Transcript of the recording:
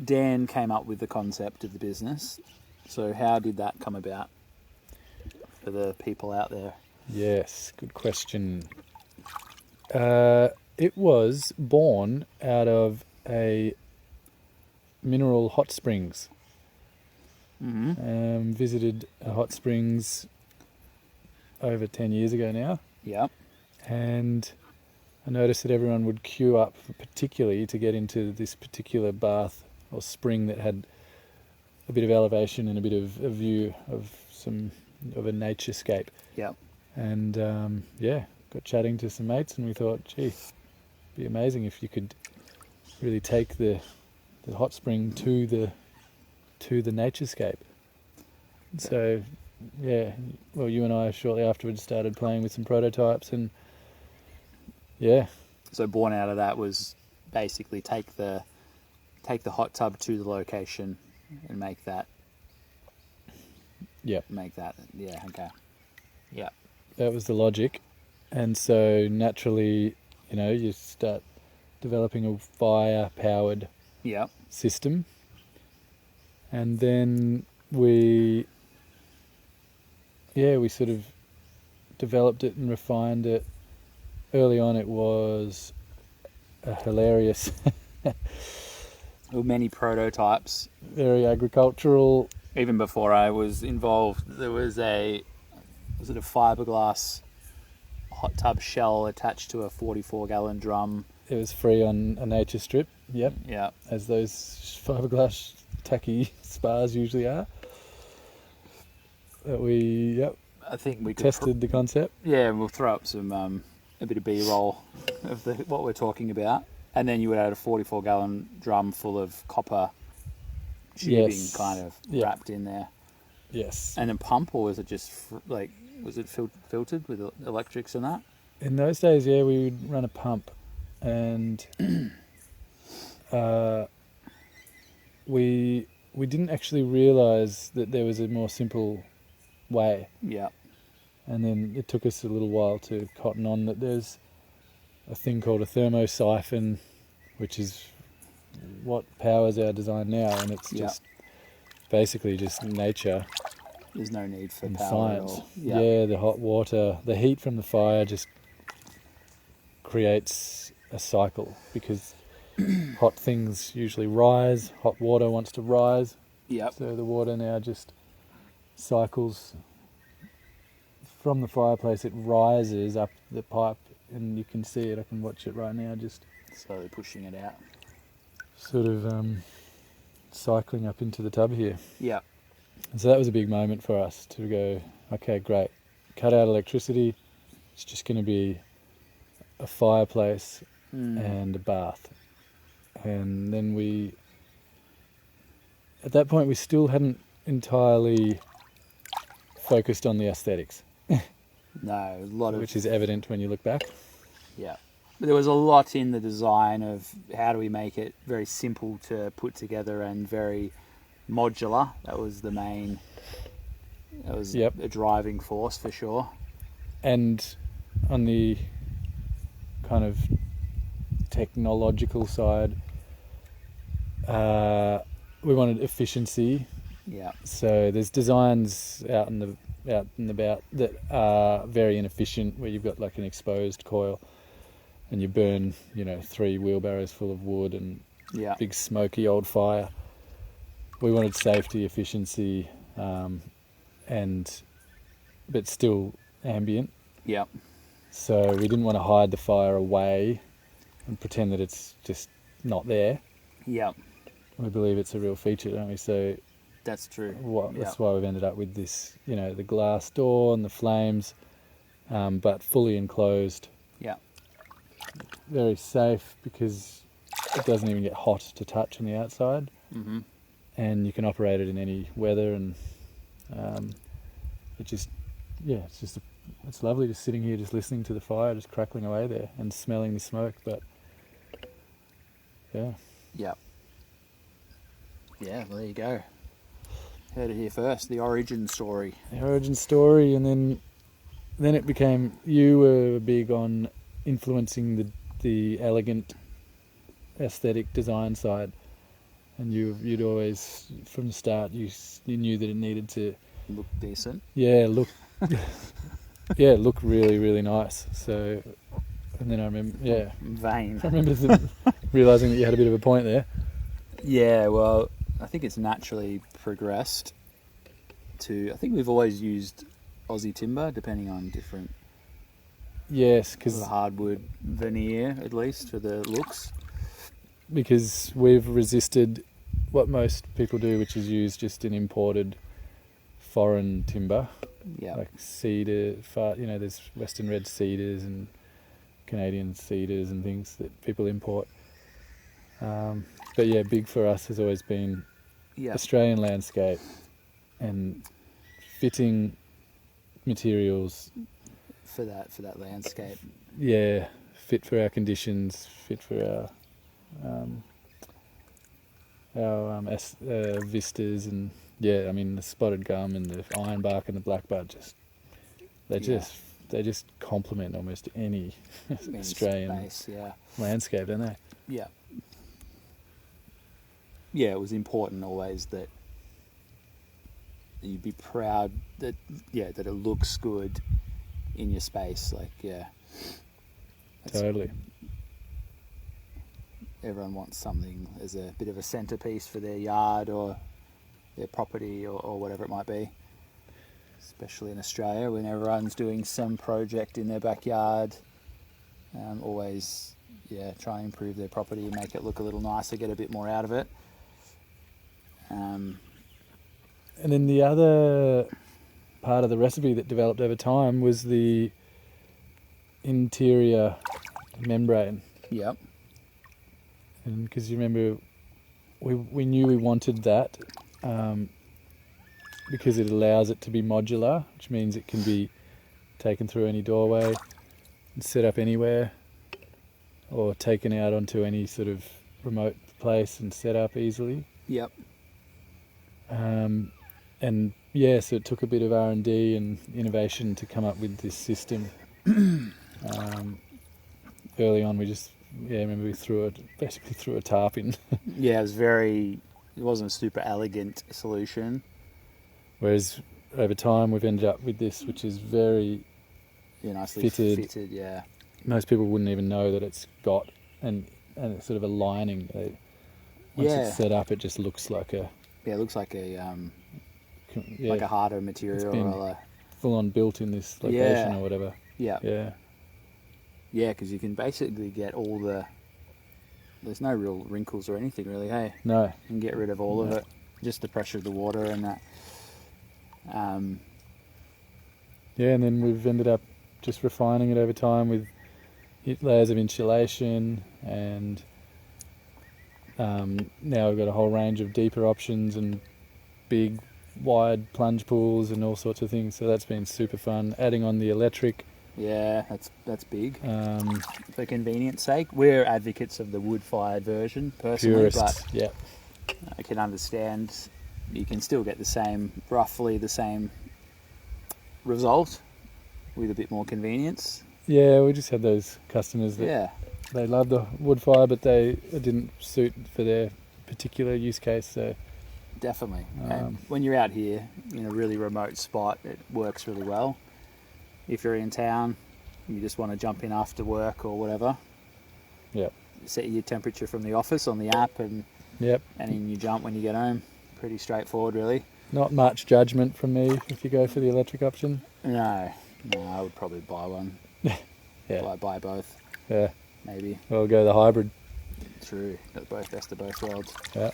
Dan came up with the concept of the business. So how did that come about for the people out there? Yes, good question. It was born out of a mineral hot springs. Mm-hmm. Visited a hot springs over 10 years ago now. Yep. And I noticed that everyone would queue up particularly to get into this particular bath or spring that had a bit of elevation and a bit of a view of a naturescape. Yep. And got chatting to some mates, and we thought, gee, it'd be amazing if you could really take the hot spring to the naturescape. So, yeah, well, you and I shortly afterwards started playing with some prototypes, and yeah. So born out of that was basically take the hot tub to the location and make that. Yep. Make that. Yeah. Okay. Yeah. That was the logic. And so naturally, you start developing a fire-powered system. And then we sort of developed it and refined it. Early on it was a hilarious... There were many prototypes. Very agricultural. Even before I was involved, there was a fiberglass hot tub shell attached to a 44-gallon drum. It was free on a nature strip, yep. Yeah. As those fiberglass tacky spas usually are. I think we tested the concept. Yeah, we'll throw up some a bit of B-roll of what we're talking about. And then you would add a 44-gallon drum full of copper tubing kind of wrapped in there. Yes. And then pump, or was it just was it filtered with electrics and that? In those days, yeah, we would run a pump, and we didn't actually realise that there was a more simple way. Yeah. And then it took us a little while to cotton on that there's a thing called a thermosiphon, which is what powers our design now, and it's just basically just nature. There's no need for and power science. at all. Yeah, the hot water, the heat from the fire just creates a cycle, because hot things usually rise, hot water wants to rise. Yep. So the water now just cycles from the fireplace, it rises up the pipe, and you can see it, I can watch it right now, just slowly pushing it out. Sort of cycling up into the tub here. Yeah. And so that was a big moment for us to go, okay, great, cut out electricity, it's just going to be a fireplace and a bath. And then at that point we still hadn't entirely focused on the aesthetics. No, a lot of... Which is evident when you look back. Yeah. But there was a lot in the design of how do we make it very simple to put together and very modular. That was the main... That was a driving force for sure. And on the kind of technological side, we wanted efficiency. Yeah. So there's designs out and about that are very inefficient, where you've got like an exposed coil and you burn, 3 wheelbarrows full of wood and big smoky old fire. We wanted safety, efficiency, but still ambient. Yeah. So we didn't want to hide the fire away and pretend that it's just not there. Yeah. We believe it's a real feature, don't we? So that's true. That's why we've ended up with this, the glass door and the flames, but fully enclosed. Yeah. Very safe, because it doesn't even get hot to touch on the outside. Mm-hmm. And you can operate it in any weather, and it's lovely just sitting here, just listening to the fire, just crackling away there and smelling the smoke. But yeah. Yeah, well, there you go. Heard it here first, the origin story. The origin story, and then it became, you were big on influencing the elegant aesthetic design side, and you'd always, from the start, you knew that it needed to Look decent. look look really, really nice. So, and then I remember, Vain. I remember realising that you had a bit of a point there. Yeah, well, I think it's naturally progressed to... I think we've always used Aussie timber, depending on different... Yes, because the hardwood veneer, at least, for the looks. Because we've resisted what most people do, which is use just an imported foreign timber. Yeah. Like cedar, there's Western red cedars and Canadian cedars and things that people import. But yeah, big for us has always been Australian landscape and fitting materials for that landscape. Yeah, fit for our conditions, fit for our vistas, and I mean the spotted gum and the ironbark and the blackbud they just complement almost any Australian landscape, don't they? Yeah. Yeah, it was important always that you'd be proud that it looks good in your space. Like, totally. Everyone wants something as a bit of a centerpiece for their yard or their property or whatever it might be. Especially in Australia, when everyone's doing some project in their backyard, always try and improve their property and make it look a little nicer, get a bit more out of it. And then the other part of the recipe that developed over time was the interior membrane. Yep. And because you remember, we knew we wanted that because it allows it to be modular, which means it can be taken through any doorway and set up anywhere, or taken out onto any sort of remote place and set up easily. Yep. So it took a bit of R&D and innovation to come up with this system. Early on, we just remember we basically threw a tarp in. It wasn't a super elegant solution. Whereas over time we've ended up with this, which is very nicely fitted. Yeah. Most people wouldn't even know that it's got and it's sort of a lining. Once it's set up, it just looks like a... Yeah, it looks like like a harder material. It's been full on built in this location or whatever. Yeah. Yeah. Yeah, because you can basically get all the... There's no real wrinkles or anything really, hey? No. You can get rid of all of it. Just the pressure of the water and that. And then we've ended up just refining it over time with layers of insulation, and now we've got a whole range of deeper options and big wide plunge pools and all sorts of things, so that's been super fun. Adding on the electric, that's big. For convenience sake, we're advocates of the wood-fired version personally, purists, but I can understand you can still get roughly the same result with a bit more convenience. Yeah, we just had those customers that they loved the wood fire, but it didn't suit for their particular use case. So definitely, and when you're out here in a really remote spot, it works really well. If you're in town, you just want to jump in after work or whatever. Yep. Set your temperature from the office on the app, and then you jump when you get home. Pretty straightforward, really. Not much judgment from me if you go for the electric option. No, I would probably buy one. Buy both. Yeah. Maybe. We'll go the hybrid. True. Got both best of both worlds. Yeah.